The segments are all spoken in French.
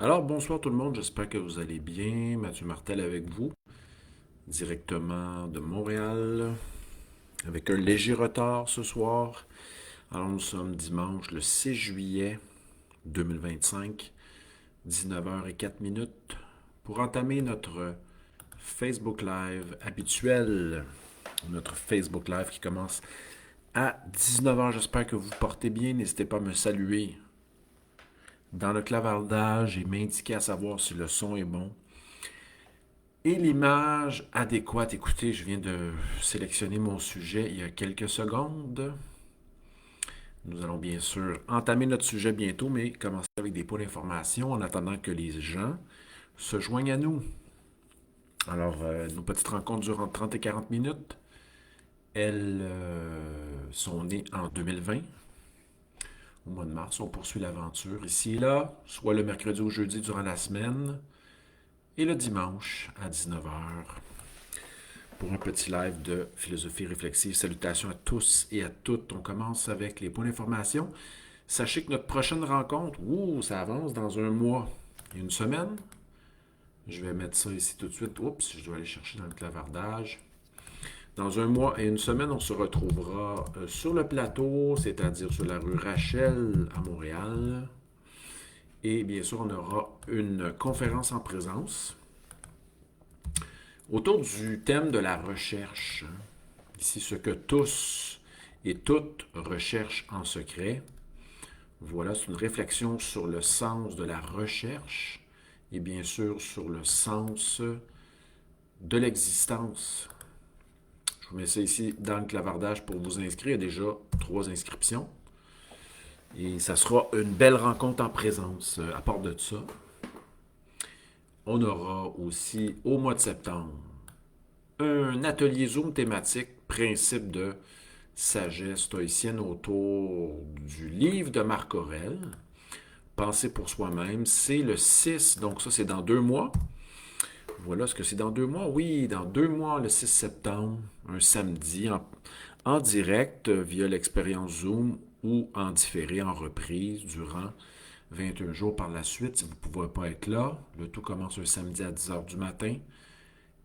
Alors, bonsoir tout le monde, j'espère que vous allez bien. Mathieu Martel avec vous, directement de Montréal, avec un léger retard ce soir. Alors, nous sommes dimanche le 6 juillet 2025, 19h04, pour entamer notre Facebook Live habituel. Notre Facebook Live qui commence à 19h. J'espère que vous portez bien. N'hésitez pas à me saluer dans le clavardage et m'indiquer à savoir si le son est bon. Et l'image adéquate, écoutez, je viens de sélectionner mon sujet il y a quelques secondes. Nous allons bien sûr entamer notre sujet bientôt, mais commencer avec des points d'information en attendant que les gens se joignent à nous. Alors, nos petites rencontres durant 30 et 40 minutes, elles sont nées en 2020, au mois de mars. On poursuit l'aventure ici et là, soit le mercredi ou jeudi durant la semaine, et le dimanche à 19h. Pour un petit live de philosophie réflexive. Salutations à tous et à toutes. On commence avec les points d'information. Sachez que notre prochaine rencontre, ça avance dans un mois et une semaine. Je vais mettre ça ici tout de suite. Oups, je dois aller chercher dans le clavardage. Dans un mois et une semaine, on se retrouvera sur le plateau, c'est-à-dire sur la rue Rachel à Montréal. Et bien sûr, on aura une conférence en présence autour du thème de la recherche. Ici, ce que tous et toutes recherchent en secret. Voilà, c'est une réflexion sur le sens de la recherche et bien sûr sur le sens de l'existence. Je vous mets ça ici dans le clavardage pour vous inscrire. Il y a déjà 3 inscriptions. Et ça sera une belle rencontre en présence. À part de ça, on aura aussi au mois de septembre un atelier Zoom thématique, principe de sagesse stoïcienne autour du livre de Marc Aurèle, Penser pour soi-même. C'est le 6, donc ça c'est dans 2 mois. Voilà, est-ce que c'est dans 2 mois? Oui, dans 2 mois, le 6 septembre, un samedi, en direct via l'expérience Zoom ou en différé, en reprise, durant 21 jours par la suite, si vous ne pouvez pas être là. Le tout commence un samedi à 10h du matin.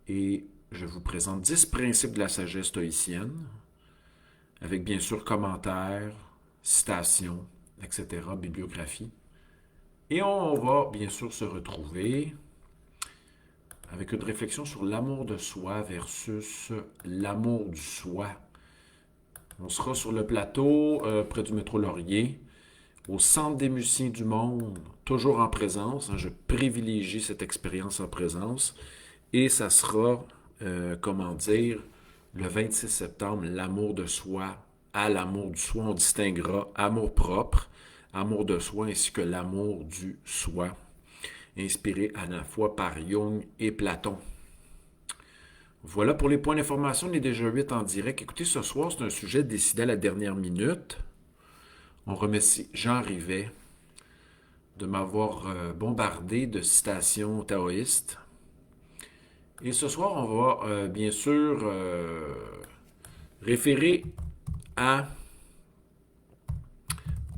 Et je vous présente 10 principes de la sagesse stoïcienne, avec bien sûr commentaires, citations, etc., bibliographie. Et on va bien sûr se retrouver avec une réflexion sur l'amour de soi versus l'amour du soi. On sera sur le plateau, près du métro Laurier, au Centre des musiciens du monde, toujours en présence. Je privilégie cette expérience en présence. Et ça sera, comment dire, le 26 septembre, l'amour de soi. À l'amour du soi, on distinguera amour propre, amour de soi, ainsi que l'amour du soi, inspiré à la fois par Jung et Platon. Voilà pour les points d'information, on est déjà 8 en direct. Écoutez, ce soir, c'est un sujet décidé à la dernière minute. On remercie Jean Rivet de m'avoir bombardé de citations taoïstes. Et ce soir, on va bien sûr référer à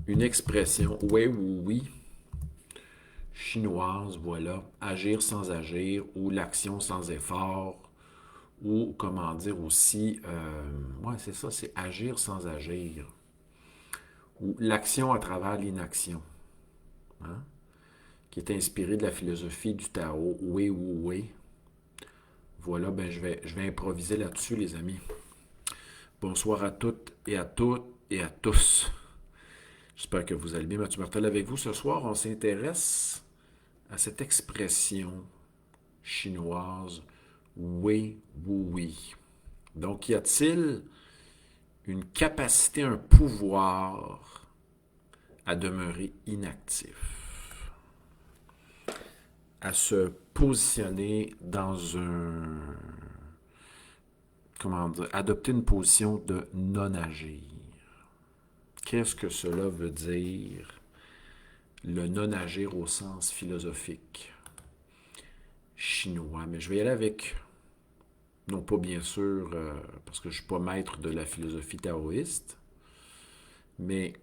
une expression, ouais ou oui, chinoise, voilà, agir sans agir, ou l'action sans effort, ou comment dire aussi, ouais, c'est ça, c'est agir sans agir, ou l'action à travers l'inaction, hein, qui est inspiré de la philosophie du Tao, Wei Wu Wei. Voilà, ben je vais improviser là-dessus, les amis. Bonsoir à toutes et à tous. J'espère que vous allez bien. Mathieu Martel avec vous. Ce soir, on s'intéresse à cette expression chinoise Wei Wu Wei. Donc, y a-t-il une capacité, un pouvoir à demeurer inactif, à se positionner dans comment dire, adopter une position de non-agir? Qu'est-ce que cela veut dire, le non-agir au sens philosophique chinois? Mais je vais y aller avec, non pas bien sûr, parce que je ne suis pas maître de la philosophie taoïste, mais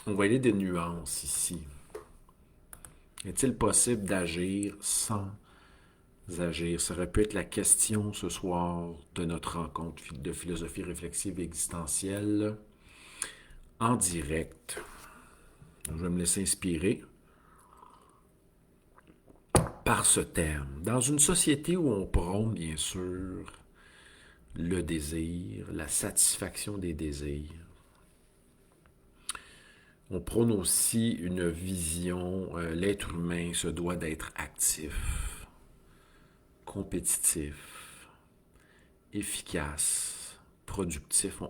on va aller des nuances ici. Est-il possible d'agir sans agir? Ça aurait pu être la question ce soir de notre rencontre de philosophie réflexive et existentielle en direct. Je vais me laisser inspirer par ce terme. Dans une société où on prône, bien sûr, le désir, la satisfaction des désirs, on prône aussi une vision, l'être humain se doit d'être actif, compétitif, efficace, productif.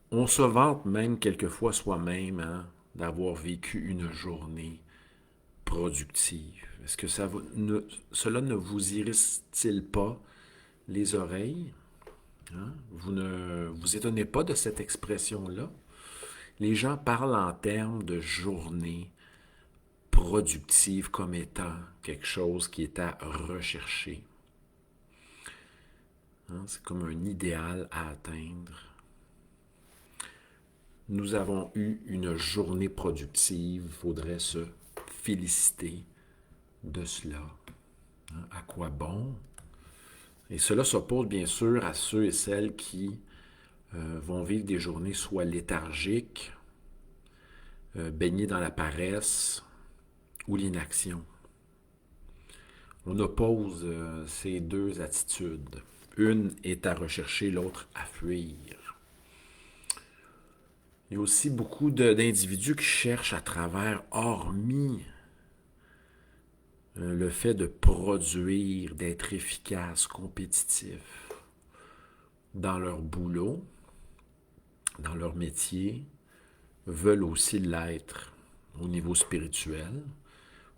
On se vante même quelquefois soi-même hein, d'avoir vécu une journée productive. Est-ce que cela ne vous irrite-t-il pas les oreilles? Hein? Vous ne vous étonnez pas de cette expression-là? Les gens parlent en termes de journée productive comme étant quelque chose qui est à rechercher. Hein? C'est comme un idéal à atteindre. Nous avons eu une journée productive, il faudrait se féliciter de cela. Hein? À quoi bon? Et cela s'oppose bien sûr à ceux et celles qui vont vivre des journées soit léthargiques, baignées dans la paresse ou l'inaction. On oppose ces deux attitudes. Une est à rechercher, l'autre à fuir. Il y a aussi beaucoup d'individus qui cherchent à travers, hormis le fait de produire, d'être efficace, compétitif dans leur boulot, dans leur métier, veulent aussi l'être au niveau spirituel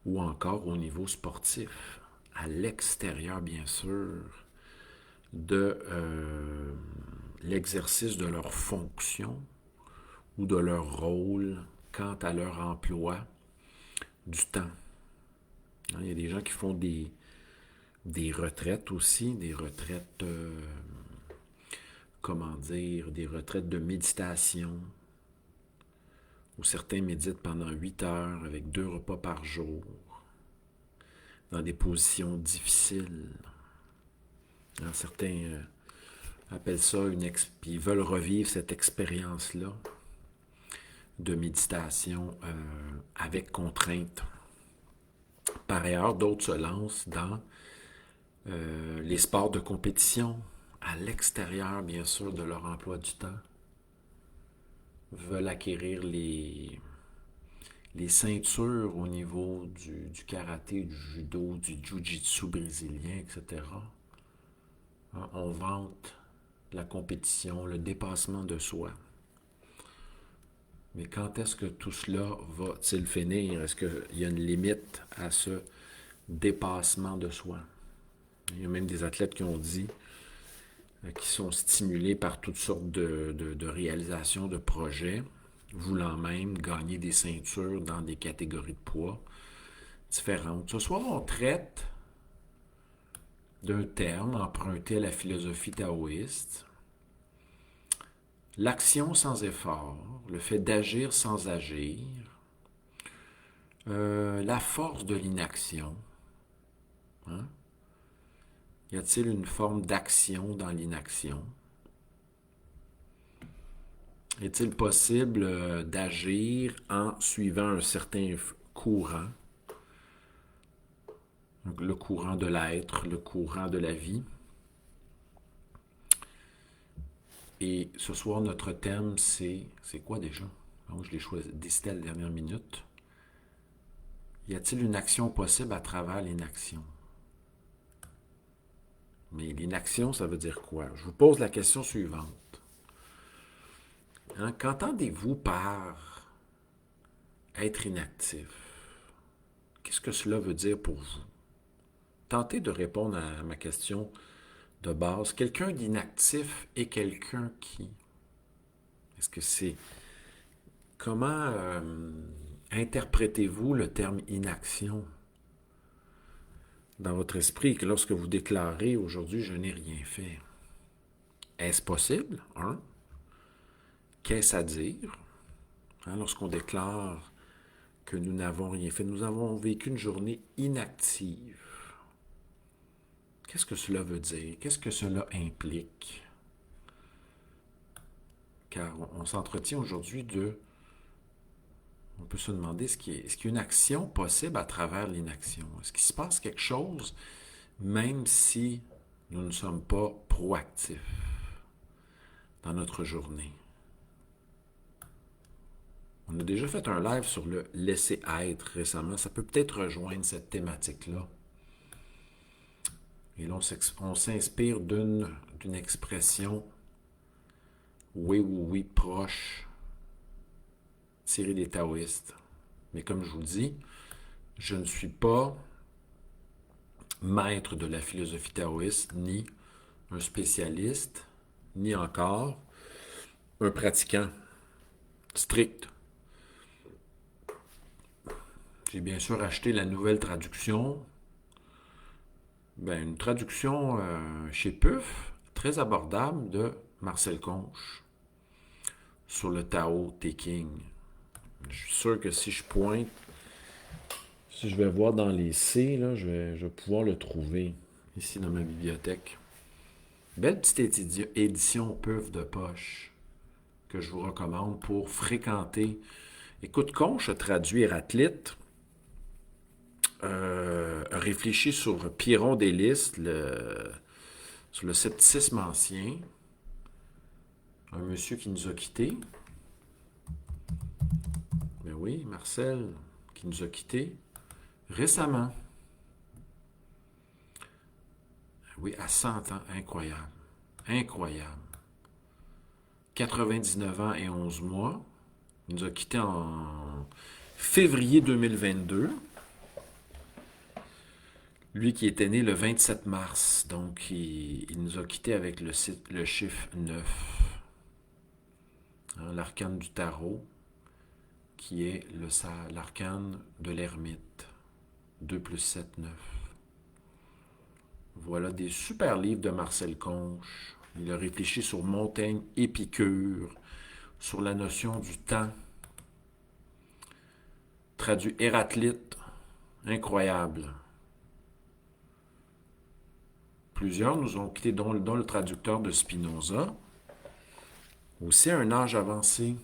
ou encore au niveau sportif, à l'extérieur bien sûr de l'exercice de leur fonction ou de leur rôle quant à leur emploi du temps. Il y a des gens qui font des retraites aussi, des retraites, des retraites de méditation, où certains méditent pendant 8 heures avec 2 repas par jour, dans des positions difficiles. Alors, certains appellent ça puis ils veulent revivre cette expérience-là de méditation avec contrainte. Par ailleurs, d'autres se lancent dans les sports de compétition, à l'extérieur, bien sûr, de leur emploi du temps, veulent acquérir les ceintures au niveau du karaté, du judo, du jiu-jitsu brésilien, etc. On vante la compétition, le dépassement de soi. Mais quand est-ce que tout cela va-t-il finir? Est-ce qu'il y a une limite à ce dépassement de soi? Il y a même des athlètes qui ont dit qui sont stimulés par toutes sortes de réalisations de projets, voulant même gagner des ceintures dans des catégories de poids différentes. Ce soir, on traite d'un terme emprunté à la philosophie taoïste, l'action sans effort, le fait d'agir sans agir, la force de l'inaction. Hein? Y a-t-il une forme d'action dans l'inaction? Est-il possible d'agir en suivant un certain courant? Donc, le courant de l'être, le courant de la vie. Et ce soir, notre thème, c'est quoi déjà? Donc, je l'ai décidé à la dernière minute. Y a-t-il une action possible à travers l'inaction? Mais l'inaction, ça veut dire quoi? Je vous pose la question suivante. Hein, qu'entendez-vous par être inactif? Qu'est-ce que cela veut dire pour vous? Tentez de répondre à ma question de base. Quelqu'un d'inactif est quelqu'un qui... Est-ce que c'est... Comment interprétez-vous le terme inaction dans votre esprit que lorsque vous déclarez aujourd'hui, je n'ai rien fait? Est-ce possible? Qu'est-ce à dire? Hein, lorsqu'on déclare que nous n'avons rien fait. Nous avons vécu une journée inactive. Qu'est-ce que cela veut dire? Qu'est-ce que cela implique? Car on s'entretient aujourd'hui de... On peut se demander, est-ce qu'il y a une action possible à travers l'inaction? Est-ce qu'il se passe quelque chose, même si nous ne sommes pas proactifs dans notre journée? On a déjà fait un live sur le laisser-être récemment. Ça peut peut-être rejoindre cette thématique-là. Et là, on s'inspire d'une expression oui, oui, oui, proche, tirée des taoïstes. Mais comme je vous le dis, je ne suis pas maître de la philosophie taoïste, ni un spécialiste, ni encore un pratiquant strict. J'ai bien sûr acheté la nouvelle traduction. Une traduction chez PUF, très abordable, de Marcel Conche sur le Tao Te Ching. Je suis sûr que si je pointe, si je vais voir dans les C, là, je vais pouvoir le trouver ici dans ma bibliothèque. Belle petite édition PUF de poche que je vous recommande pour fréquenter. Écoute, Conche a traduit Héraclite, a réfléchi sur Pyrrhon d'Élis, sur le scepticisme ancien, un monsieur qui nous a quittés. Ben oui, Marcel, qui nous a quittés récemment. Oui, à 100 ans, incroyable. Incroyable. 99 ans et 11 mois. Il nous a quittés en février 2022. Lui qui était né le 27 mars, donc il nous a quittés avec le chiffre 9. Hein, l'arcane du tarot, qui est l'arcane de l'ermite. 2 plus 7, 9. Voilà des super livres de Marcel Conche. Il a réfléchi sur Montaigne, Épicure, sur la notion du temps. Traduit Héraclite, incroyable. Plusieurs nous ont quittés, dont le traducteur de Spinoza. Aussi à un âge avancé.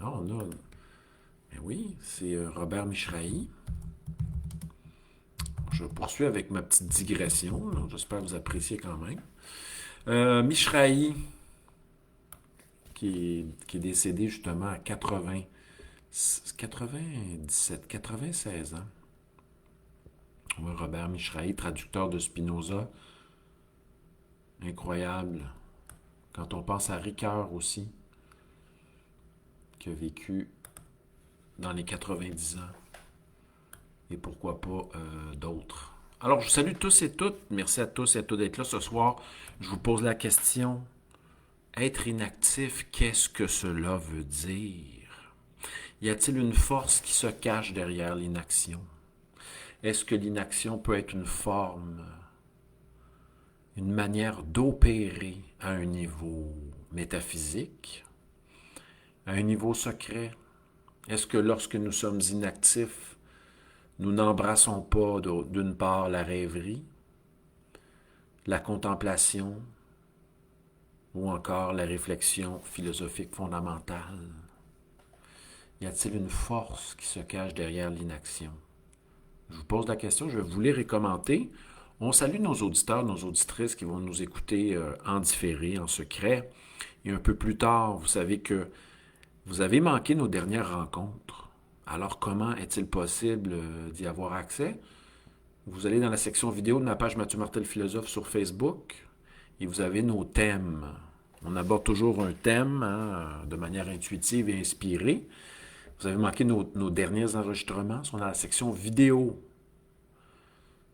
Ah, on a... Ben oui, c'est Robert Michrahi. Je poursuis avec ma petite digression. J'espère que vous appréciez quand même. Michrahi, qui est décédé justement à 96 ans. Oui, Robert Michrahi, traducteur de Spinoza. Incroyable. Quand on pense à Ricoeur aussi, qui a vécu dans les 90 ans. Et pourquoi pas d'autres. Alors, je vous salue tous et toutes. Merci à tous et à toutes d'être là ce soir. Je vous pose la question. Être inactif, qu'est-ce que cela veut dire? Y a-t-il une force qui se cache derrière l'inaction? Est-ce que l'inaction peut être une forme, une manière d'opérer à un niveau métaphysique, à un niveau secret? Est-ce que lorsque nous sommes inactifs, nous n'embrassons pas d'une part la rêverie, la contemplation ou encore la réflexion philosophique fondamentale? Y a-t-il une force qui se cache derrière l'inaction? Je vous pose la question, je vais vous lire et commenter. On salue nos auditeurs, nos auditrices qui vont nous écouter en différé, en secret. Et un peu plus tard, vous savez que vous avez manqué nos dernières rencontres. Alors, comment est-il possible d'y avoir accès? Vous allez dans la section vidéo de ma page Mathieu Martel Philosophe sur Facebook et vous avez nos thèmes. On aborde toujours un thème de manière intuitive et inspirée. Vous avez manqué nos derniers enregistrements, sont dans la section vidéo.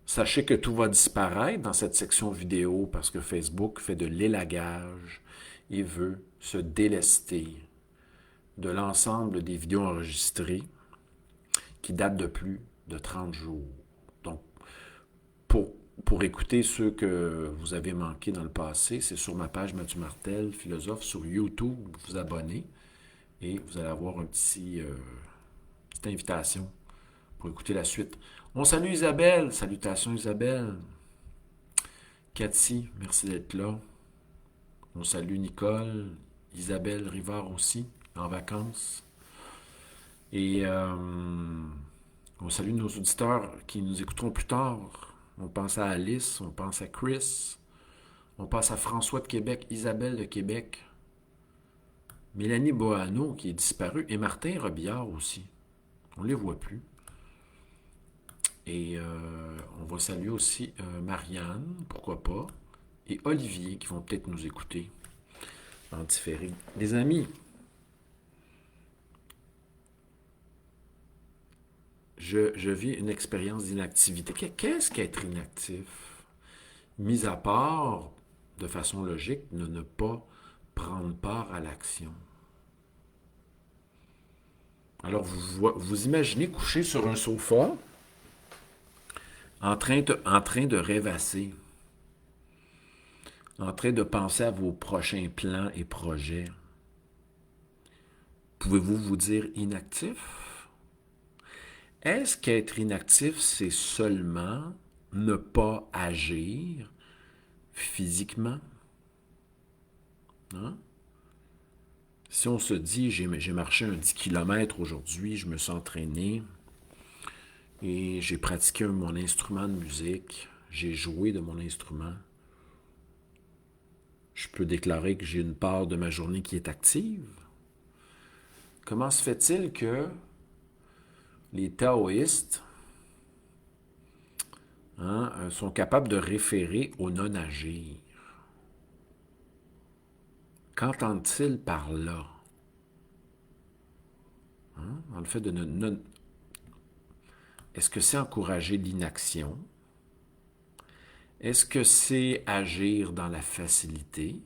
Sachez que tout va disparaître dans cette section vidéo parce que Facebook fait de l'élagage et veut se délester de l'ensemble des vidéos enregistrées qui datent de plus de 30 jours. Donc, pour écouter ceux que vous avez manqués dans le passé, c'est sur ma page Mathieu Martel, philosophe, sur YouTube, vous abonnez et vous allez avoir un petit petite invitation pour écouter la suite. On salue Isabelle. Salutations Isabelle. Cathy, merci d'être là. On salue Nicole. Isabelle Rivard aussi, en vacances. Et on salue nos auditeurs qui nous écouteront plus tard. On pense à Alice, on pense à Chris, on pense à François de Québec, Isabelle de Québec, Mélanie Boano qui est disparue et Martin Robillard aussi. On ne les voit plus. Et on va saluer aussi Marianne, pourquoi pas, et Olivier qui vont peut-être nous écouter en différé. Les amis, je vis une expérience d'inactivité. Qu'est-ce qu'être inactif? Mis à part, de façon logique, ne pas prendre part à l'action. Alors, vous imaginez coucher sur un sofa en train de rêvasser, en train de penser à vos prochains plans et projets. Pouvez-vous vous dire inactif? Est-ce qu'être inactif, c'est seulement ne pas agir physiquement? Hein? Si on se dit, j'ai marché un 10 km aujourd'hui, je me suis entraîné et j'ai pratiqué mon instrument de musique, j'ai joué de mon instrument, je peux déclarer que j'ai une part de ma journée qui est active. Comment se fait-il que les taoïstes sont capables de référer au non-agir? Qu'entendent-ils par là? Dans le fait de non... Est-ce que c'est encourager l'inaction? Est-ce que c'est agir dans la facilité,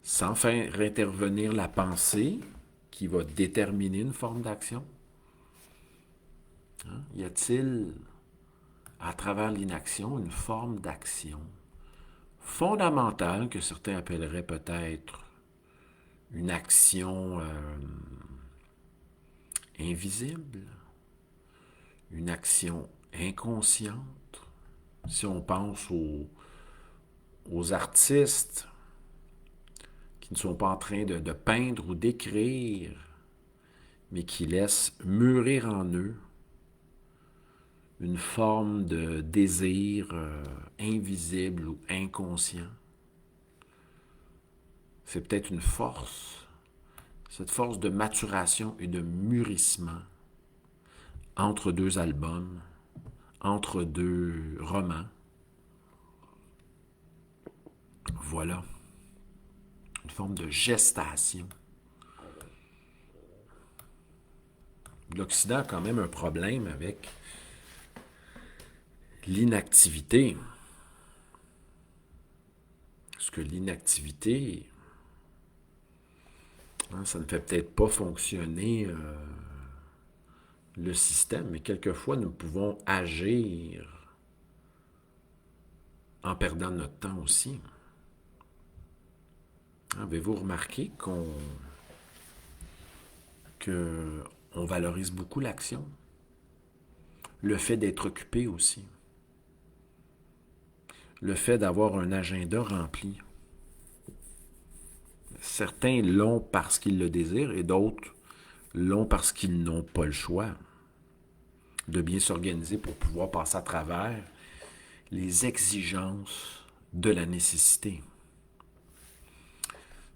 sans faire intervenir la pensée qui va déterminer une forme d'action? Y a-t-il, à travers l'inaction, une forme d'action fondamentale que certains appelleraient peut-être une action invisible, une action inconsciente? Si on pense aux artistes qui ne sont pas en train de peindre ou d'écrire, mais qui laissent mûrir en eux une forme de désir invisible ou inconscient. C'est peut-être une force, cette force de maturation et de mûrissement entre deux albums, entre deux romans. Voilà. Une forme de gestation. L'Occident a quand même un problème avec l'inactivité. Parce que l'inactivité, ça ne fait peut-être pas fonctionner le système, mais quelquefois nous pouvons agir en perdant notre temps aussi. Avez-vous remarqué qu'on valorise beaucoup l'action? Le fait d'être occupé aussi. Le fait d'avoir un agenda rempli. Certains l'ont parce qu'ils le désirent et d'autres l'ont parce qu'ils n'ont pas le choix de bien s'organiser pour pouvoir passer à travers les exigences de la nécessité.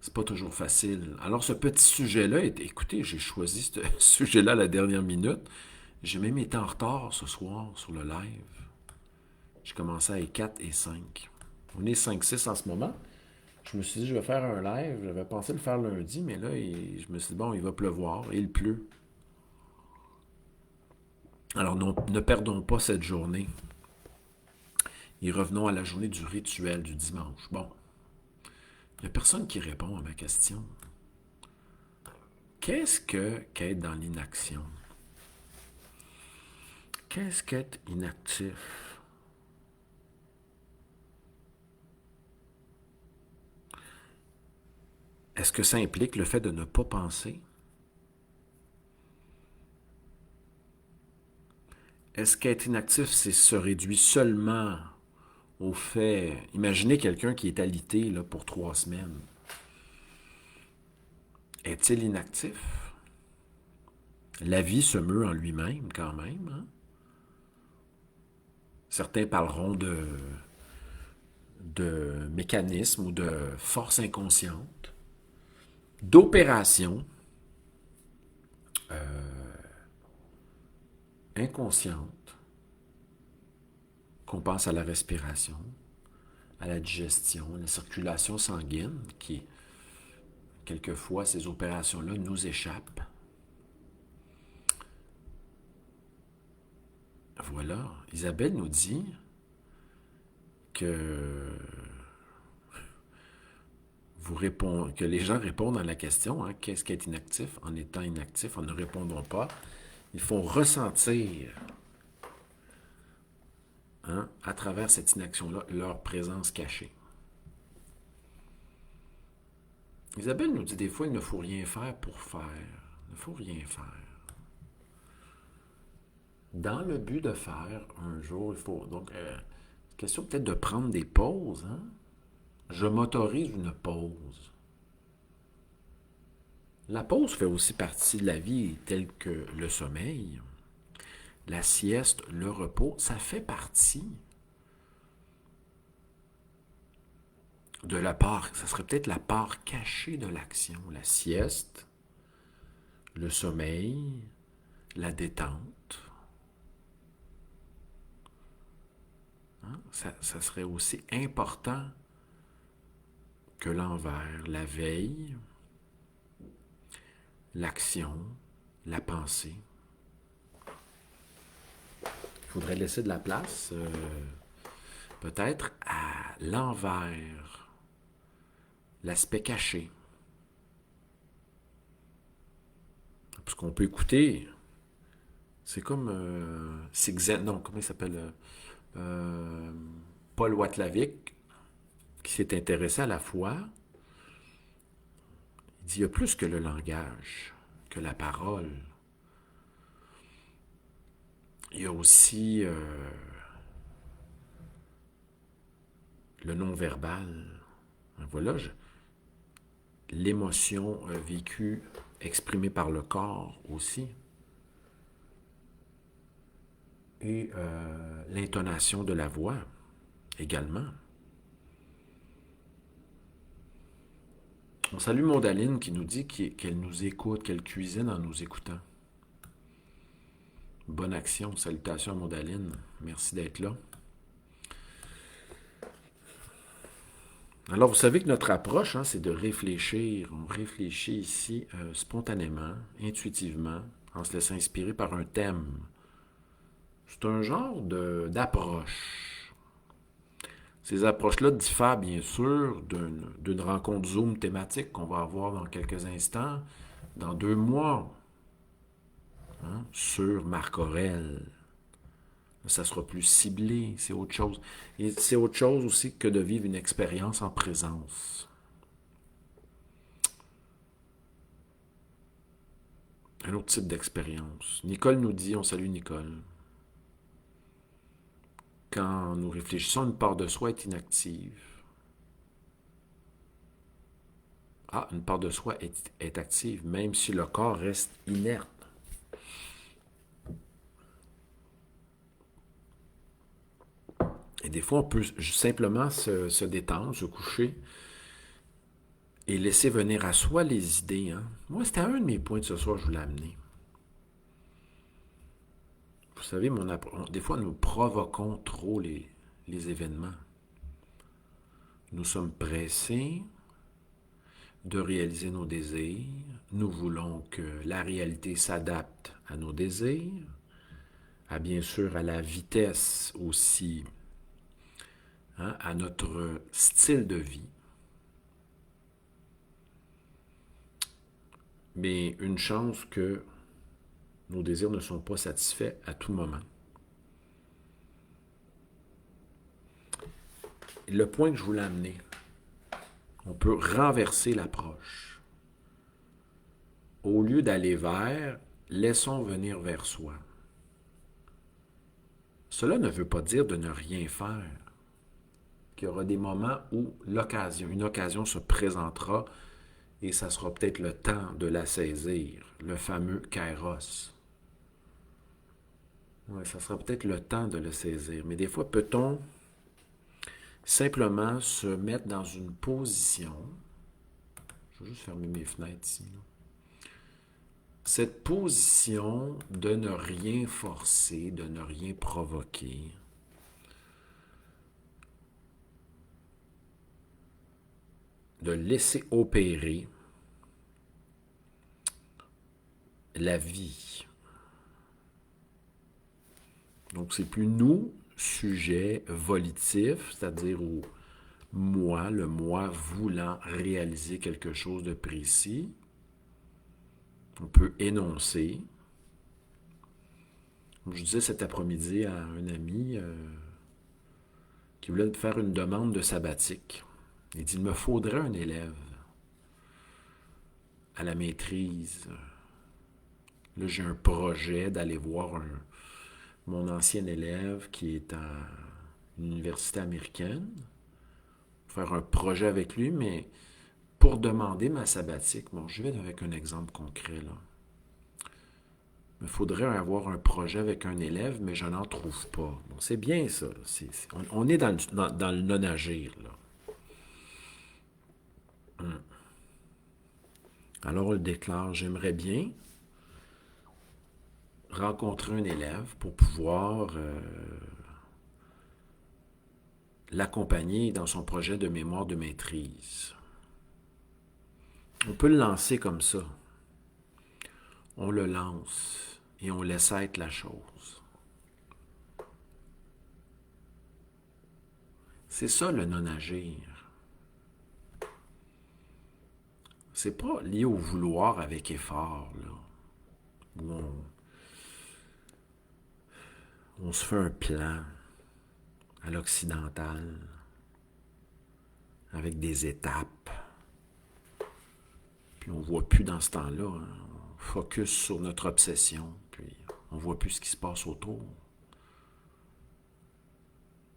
C'est pas toujours facile. Alors ce petit sujet-là, écoutez, j'ai choisi ce sujet-là à la dernière minute. J'ai même été en retard ce soir sur le live. J'ai commencé à 4 et 5. On est 5-6 en ce moment. Je me suis dit, je vais faire un live. J'avais pensé le faire lundi, mais là, je me suis dit, bon, il va pleuvoir. Et il pleut. Alors, ne perdons pas cette journée. Et revenons à la journée du rituel du dimanche. Bon, il n'y a personne qui répond à ma question. Qu'est-ce qu'être dans l'inaction? Qu'est-ce qu'être inactif? Est-ce que ça implique le fait de ne pas penser? est-ce qu'être inactif, c'est se réduit seulement au fait... Imaginez quelqu'un qui est alité là, pour 3 semaines. Est-il inactif? La vie se meut en lui-même quand même. Hein? Certains parleront de mécanisme ou de force inconsciente, d'opération inconsciente, qu'on pense à la respiration, à la digestion, à la circulation sanguine, qui, quelquefois, ces opérations-là nous échappent. Voilà. Isabelle nous dit que que les gens répondent à la question, hein, qu'est-ce qu'être inactif? En étant inactif, en ne répondant pas, ils font ressentir, hein, à travers cette inaction-là, leur présence cachée. Isabelle nous dit des fois, il ne faut rien faire pour faire. Il ne faut rien faire. Dans le but de faire, un jour, il faut... Donc, question peut-être de prendre des pauses. Hein? Je m'autorise une pause. La pause fait aussi partie de la vie, telle que le sommeil, la sieste, le repos, ça fait partie de la part, ça serait peut-être la part cachée de l'action. La sieste, le sommeil, la détente. Hein? Ça serait aussi important que l'envers, la veille, l'action, la pensée. Il faudrait laisser de la place, peut-être, à l'envers, l'aspect caché. Parce qu'on peut écouter, c'est comme non, comment il s'appelle Paul Watzlawick, qui s'est intéressé à la foi. Il dit, il y a plus que le langage, que la parole. Il y a aussi le non-verbal. Voilà, l'émotion vécue, exprimée par le corps aussi. Et l'intonation de la voix également. On salue Mondaline qui nous dit qu'elle nous écoute, qu'elle cuisine en nous écoutant. Bonne action, salutations à Mondaline. Merci d'être là. Alors, vous savez que notre approche, hein, c'est de réfléchir. On réfléchit ici spontanément, intuitivement, en se laissant inspirer par un thème. C'est un genre d'approche. Ces approches-là diffèrent bien sûr d'une rencontre Zoom thématique qu'on va avoir dans quelques instants, dans 2 mois, hein, sur Marc Aurèle. Ça sera plus ciblé, c'est autre chose. Et c'est autre chose aussi que de vivre une expérience en présence. Un autre type d'expérience. Nicole nous dit, on salue Nicole, quand nous réfléchissons, une part de soi est inactive. Ah, une part de soi est active, même si le corps reste inerte. Et des fois, on peut simplement se détendre, se coucher et laisser venir à soi les idées. Hein? Moi, c'était un de mes points de ce soir, je voulais amener. Vous savez, des fois, nous provoquons trop les événements. Nous sommes pressés de réaliser nos désirs. Nous voulons que la réalité s'adapte à nos désirs, bien sûr à la vitesse aussi, hein, à notre style de vie. Mais une chance que nos désirs ne sont pas satisfaits à tout moment. Le point que je voulais amener, on peut renverser l'approche. Au lieu d'aller vers, laissons venir vers soi. Cela ne veut pas dire de ne rien faire. Qu'il y aura des moments où une occasion se présentera et ça sera peut-être le temps de la saisir, le fameux kairos. Ouais, ça sera peut-être le temps de le saisir. Mais des fois, peut-on simplement se mettre dans une position, je vais juste fermer mes fenêtres ici, là. Cette position de ne rien forcer, de ne rien provoquer, de laisser opérer la vie. Donc, c'est plus nous, sujet volitif, c'est-à-dire au moi, le moi voulant réaliser quelque chose de précis. On peut énoncer. Je disais cet après-midi à un ami qui voulait faire une demande de sabbatique. Il dit, il me faudrait un élève à la maîtrise. Là, j'ai un projet d'aller voir mon ancien élève qui est à une université américaine, faire un projet avec lui, mais pour demander ma sabbatique, bon, je vais avec un exemple concret, là. Il me faudrait avoir un projet avec un élève, mais je n'en trouve pas. Bon, c'est bien ça. On est dans le non-agir, là. Alors on le déclare, j'aimerais bien rencontrer un élève pour pouvoir l'accompagner dans son projet de mémoire de maîtrise. On peut le lancer comme ça. On le lance et on laisse être la chose. C'est ça le non-agir. C'est pas lié au vouloir avec effort, là, où on se fait un plan à l'occidental avec des étapes. Puis on ne voit plus dans ce temps-là. Hein. On focus sur notre obsession, puis on ne voit plus ce qui se passe autour.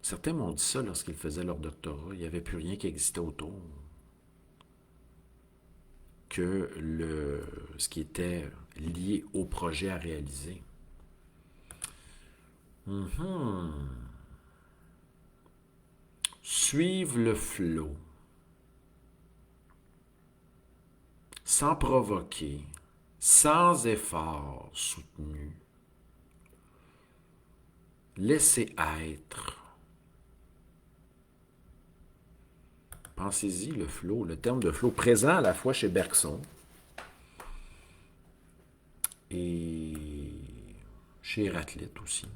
Certains m'ont dit ça lorsqu'ils faisaient leur doctorat. Il n'y avait plus rien qui existait autour que ce qui était lié au projet à réaliser. Suivre le flot, sans provoquer, sans effort soutenu. Laisser être. Pensez-y, le flow, le terme de flow, présent à la fois chez Bergson et chez Héraclite aussi.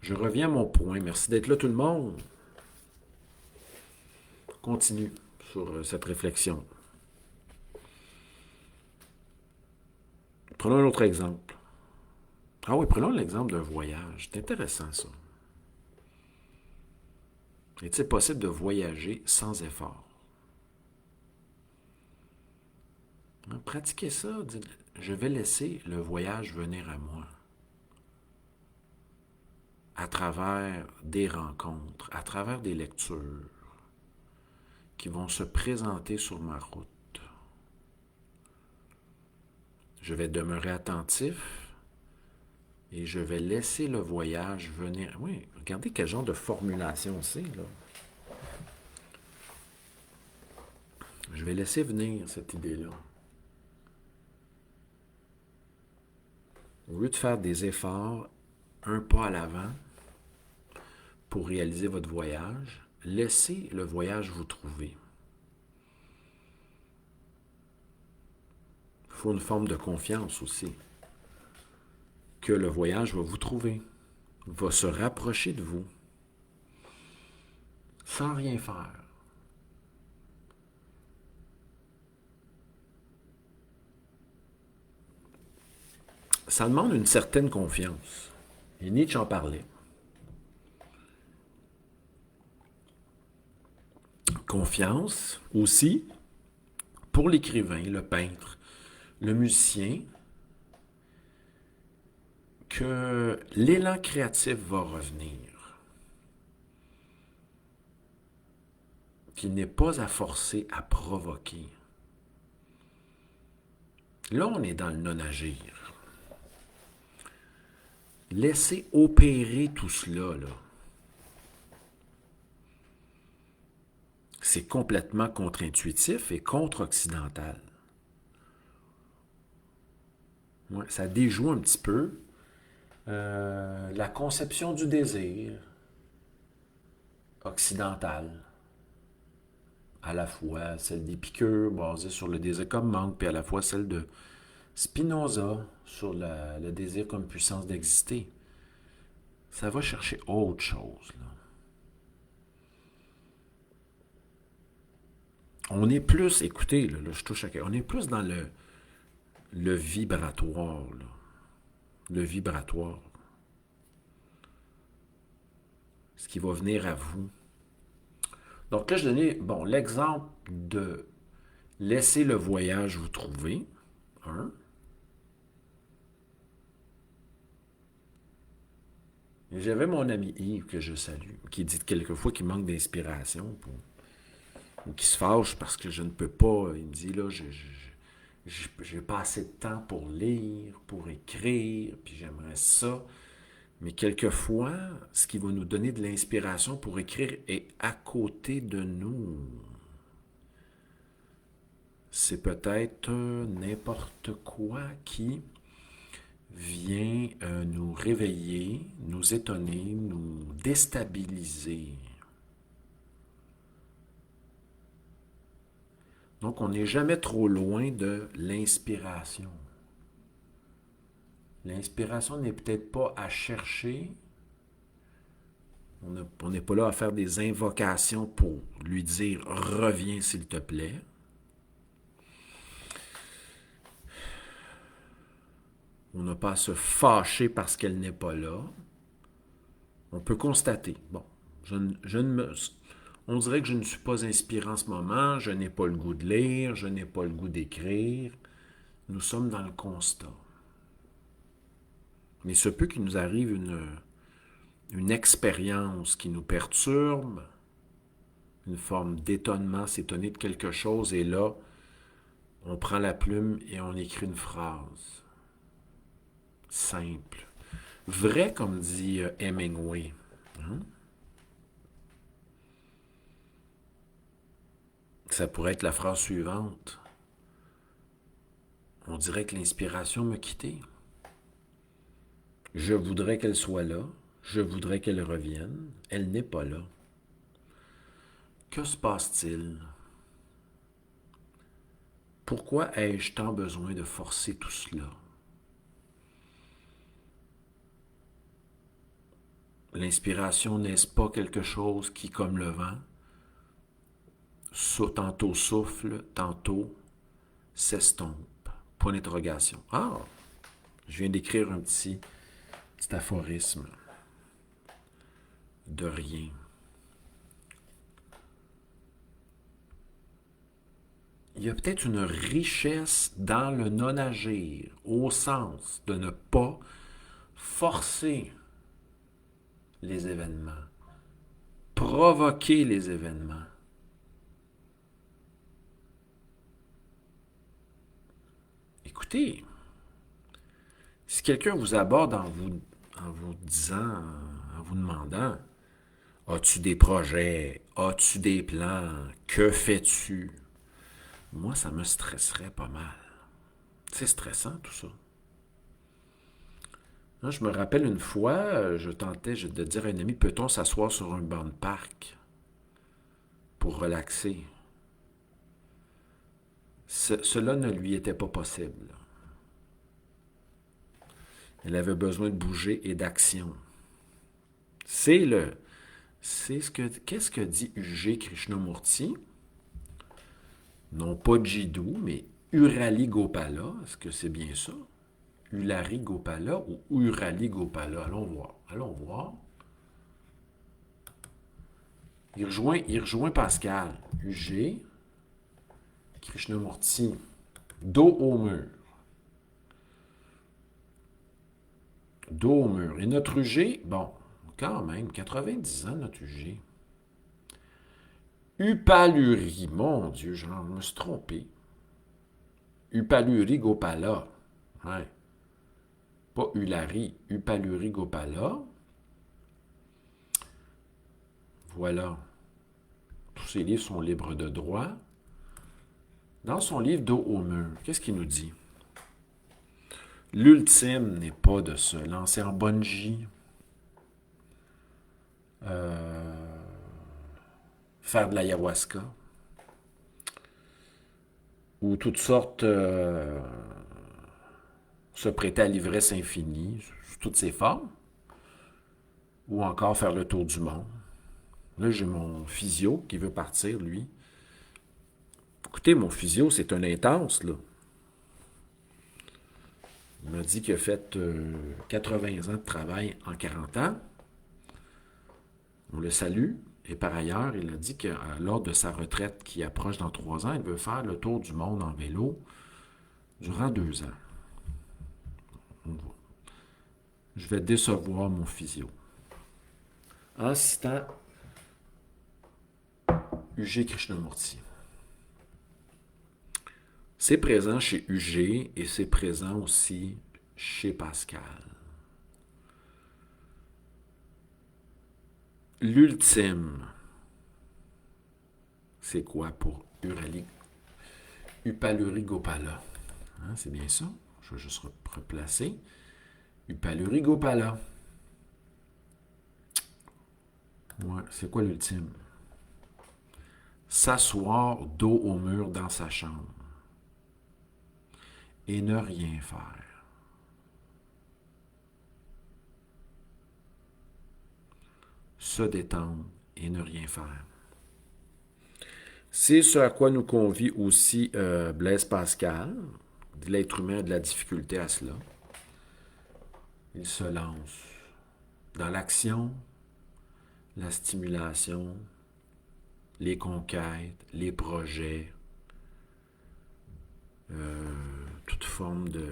Je reviens à mon point. Merci d'être là tout le monde. Continue sur cette réflexion. Prenons un autre exemple. Ah oui, prenons l'exemple d'un voyage. C'est intéressant ça. Est-il possible de voyager sans effort? Pratiquez ça. Dites, je vais laisser le voyage venir à moi. À travers des rencontres, à travers des lectures qui vont se présenter sur ma route. Je vais demeurer attentif et je vais laisser le voyage venir. Oui, regardez quel genre de formulation c'est, là. Je vais laisser venir cette idée-là. Au lieu de faire des efforts, un pas à l'avant, pour réaliser votre voyage, laissez le voyage vous trouver. Il faut une forme de confiance aussi. Que le voyage va vous trouver, va se rapprocher de vous, sans rien faire. Ça demande une certaine confiance. Et Nietzsche en parlait. Confiance aussi pour l'écrivain, le peintre, le musicien, que l'élan créatif va revenir, qu'il n'est pas à forcer, à provoquer. Là, on est dans le non-agir. Laissez opérer tout cela, là. C'est complètement contre-intuitif et contre-occidental. Ouais, ça déjoue un petit peu la conception du désir occidentale. À la fois celle d'Épicure, basée sur le désir comme manque, puis à la fois celle de Spinoza, sur le désir comme puissance d'exister. Ça va chercher autre chose, là. On est plus, écoutez, là, je touche à on est plus dans le vibratoire, là. Le vibratoire. Ce qui va venir à vous. Donc là, je donnais, bon, l'exemple de laisser le voyage vous trouver. Un. Et j'avais mon ami Yves, que je salue, qui dit quelquefois qu'il manque d'inspiration ou qui se fâche parce que je ne peux pas. Il me dit, là, j'ai pas assez de temps pour lire, pour écrire, puis j'aimerais ça. Mais quelquefois, ce qui va nous donner de l'inspiration pour écrire est à côté de nous. C'est peut-être n'importe quoi qui vient nous réveiller, nous étonner, nous déstabiliser. Donc, on n'est jamais trop loin de l'inspiration. L'inspiration n'est peut-être pas à chercher. On n'est pas là à faire des invocations pour lui dire « Reviens, s'il te plaît ». On n'a pas à se fâcher parce qu'elle n'est pas là. On peut constater, bon, on dirait que je ne suis pas inspiré en ce moment, je n'ai pas le goût de lire, je n'ai pas le goût d'écrire. Nous sommes dans le constat. Mais il se peut qu'il nous arrive une expérience qui nous perturbe, une forme d'étonnement, s'étonner de quelque chose, et là, on prend la plume et on écrit une phrase. Simple. Vrai, comme dit Hemingway. Hein? Ça pourrait être la phrase suivante. On dirait que l'inspiration m'a quitté. Je voudrais qu'elle soit là. Je voudrais qu'elle revienne. Elle n'est pas là. Que se passe-t-il? Pourquoi ai-je tant besoin de forcer tout cela? L'inspiration n'est-ce pas quelque chose qui, comme le vent, tantôt souffle, tantôt s'estompe? Point d'interrogation. Ah! Je viens d'écrire un petit aphorisme. De rien. Il y a peut-être une richesse dans le non-agir, au sens de ne pas forcer les événements, provoquer les événements. Écoutez, si quelqu'un vous aborde en vous disant, en vous demandant, as-tu des projets, as-tu des plans, que fais-tu? Moi, ça me stresserait pas mal. C'est stressant tout ça. Là, je me rappelle une fois, je tentais de dire à un ami, peut-on s'asseoir sur un banc de parc pour relaxer? Cela ne lui était pas possible. Elle avait besoin de bouger et d'action. Qu'est-ce que dit U.G. Krishnamurti? Non pas Jiddu, mais Urali Gopala. Est-ce que c'est bien ça? Ulari Gopala ou Urali Gopala? Allons voir. Allons voir. Il rejoint Pascal. U.G. Krishnamurti. Dos au mur. dos au mur. Et notre UG, bon, quand même, 90 ans, notre UG. Upaluri, mon Dieu, je me suis trompé. Upaluri Gopala. Ouais. Pas Ulari, Upaluri Gopala. Voilà. Tous ces livres sont libres de droit. Dans son livre Dos au mur, qu'est-ce qu'il nous dit? L'ultime n'est pas de se lancer en bungee, faire de l'ayahuasca, ou toutes sortes se prêter à l'ivresse infinie, sous toutes ses formes, ou encore faire le tour du monde. Là, j'ai mon physio qui veut partir, lui. Écoutez, mon physio, c'est un intense, là. Il m'a dit qu'il a fait 80 ans de travail en 40 ans. On le salue. Et par ailleurs, il a dit que lors de sa retraite qui approche dans 3 ans, il veut faire le tour du monde en vélo durant 2 ans. Je vais décevoir mon physio. En citant UG Krishnamurti. C'est présent chez UG et c'est présent aussi chez Pascal. L'ultime, c'est quoi pour Upaluri Gopala? Hein, c'est bien ça. Je vais juste replacer. Upaluri Gopala. Ouais, c'est quoi l'ultime? S'asseoir dos au mur dans sa chambre et ne rien faire. Se détendre et ne rien faire. C'est ce à quoi nous convie aussi Blaise Pascal. L'être humain a de la difficulté à cela. Il se lance dans l'action, la stimulation, les conquêtes, les projets, toute forme de...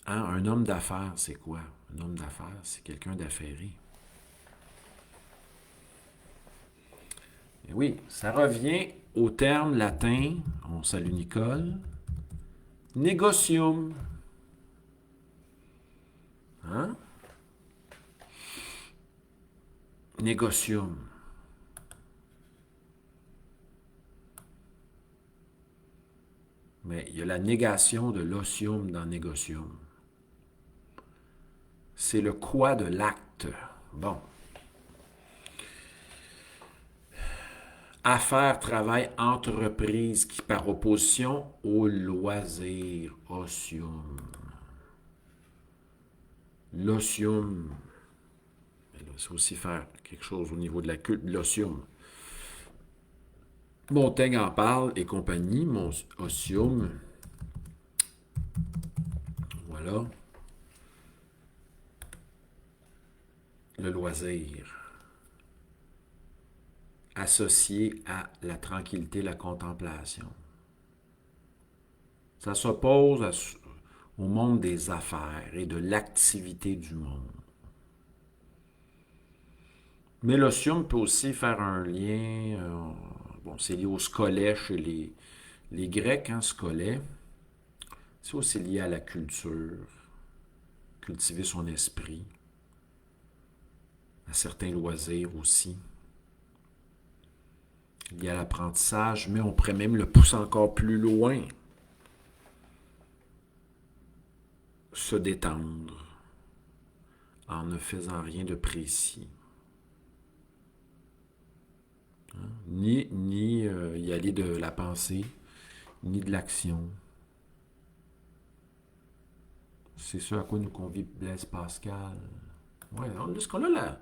Hein, un homme d'affaires, c'est quoi? Un homme d'affaires, c'est quelqu'un d'affairé. Et oui, ça revient au terme latin, on salue Nicole, négocium. Hein? Négocium. Mais il y a la négation de l'osium dans négocium. C'est le quoi de l'acte. Bon. Affaires, travail, entreprise qui par opposition au loisir, osium. L'osium, c'est aussi faire quelque chose au niveau de la culte, l'osium. Montaigne en parle et compagnie, mon osium. Voilà. Le loisir. Associé à la tranquillité, la contemplation. Ça s'oppose au monde des affaires et de l'activité du monde. Mais l'osium peut aussi faire un lien, bon, c'est lié au scolet chez les Grecs, hein, scolet. C'est aussi lié à la culture, cultiver son esprit, à certains loisirs aussi. Il y a l'apprentissage, mais on pourrait même le pousser encore plus loin. Se détendre en ne faisant rien de précis. Hein? Ni y aller de la pensée, ni de l'action. C'est ce à quoi nous convie Blaise Pascal. Ouais, est-ce qu'on a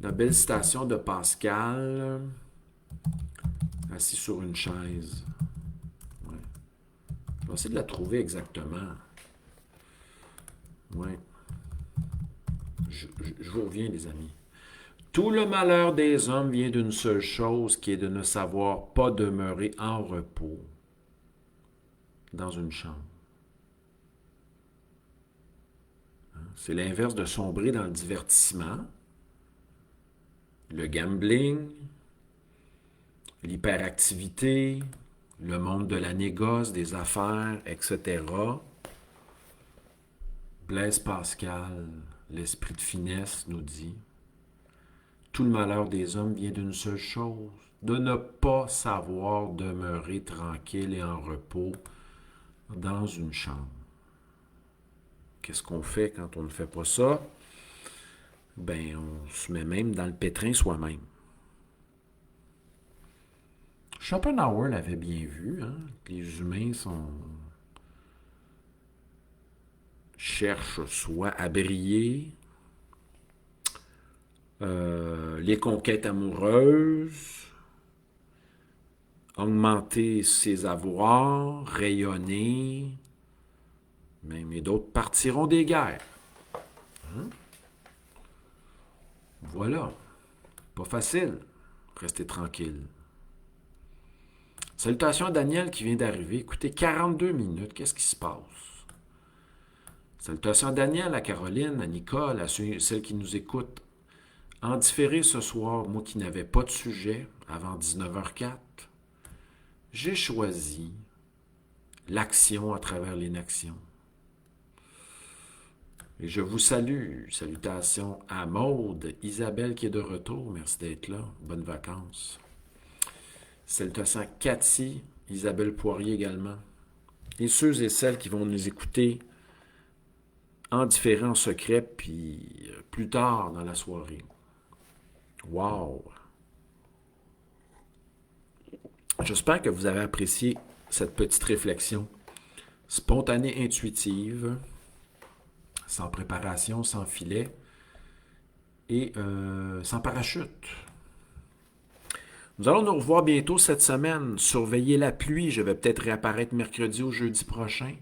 la belle citation de Pascal assis sur une chaise? Ouais. Je vais essayer de la trouver exactement. Ouais. Je vous reviens, les amis. Tout le malheur des hommes vient d'une seule chose, qui est de ne savoir pas demeurer en repos dans une chambre. C'est l'inverse de sombrer dans le divertissement, le gambling, l'hyperactivité, le monde de la négoce, des affaires, etc. Blaise Pascal, l'esprit de finesse, nous dit: tout le malheur des hommes vient d'une seule chose, de ne pas savoir demeurer tranquille et en repos dans une chambre. Qu'est-ce qu'on fait quand on ne fait pas ça? Ben, on se met même dans le pétrin soi-même. Schopenhauer l'avait bien vu, hein? Les humains cherchent soit à briller, les conquêtes amoureuses, augmenter ses avoirs, rayonner, mais d'autres partiront des guerres. Hein? Voilà. Pas facile. Restez tranquille. Salutations à Daniel qui vient d'arriver. Écoutez, 42 minutes, qu'est-ce qui se passe? Salutations à Daniel, à Caroline, à Nicole, à celles qui nous écoutent. En différé ce soir, moi qui n'avais pas de sujet avant 19h04, j'ai choisi l'action à travers l'inaction. Et je vous salue. Salutations à Maude, Isabelle qui est de retour. Merci d'être là. Bonnes vacances. Salutations à Cathy, Isabelle Poirier également. Et ceux et celles qui vont nous écouter en différé, en secret, puis plus tard dans la soirée. Wow! J'espère que vous avez apprécié cette petite réflexion spontanée, intuitive, sans préparation, sans filet et sans parachute. Nous allons nous revoir bientôt cette semaine. Surveillez la pluie. Je vais peut-être réapparaître mercredi ou jeudi prochain.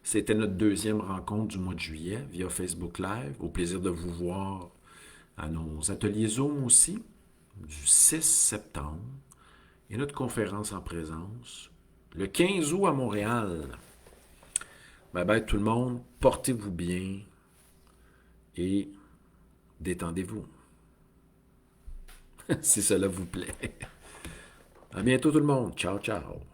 C'était notre deuxième rencontre du mois de juillet via Facebook Live. Au plaisir de vous voir à nos ateliers Zoom aussi, du 6 septembre. Et notre conférence en présence, le 15 août à Montréal. Bye bye tout le monde. Portez-vous bien et détendez-vous. Si cela vous plaît. À bientôt tout le monde. Ciao, ciao.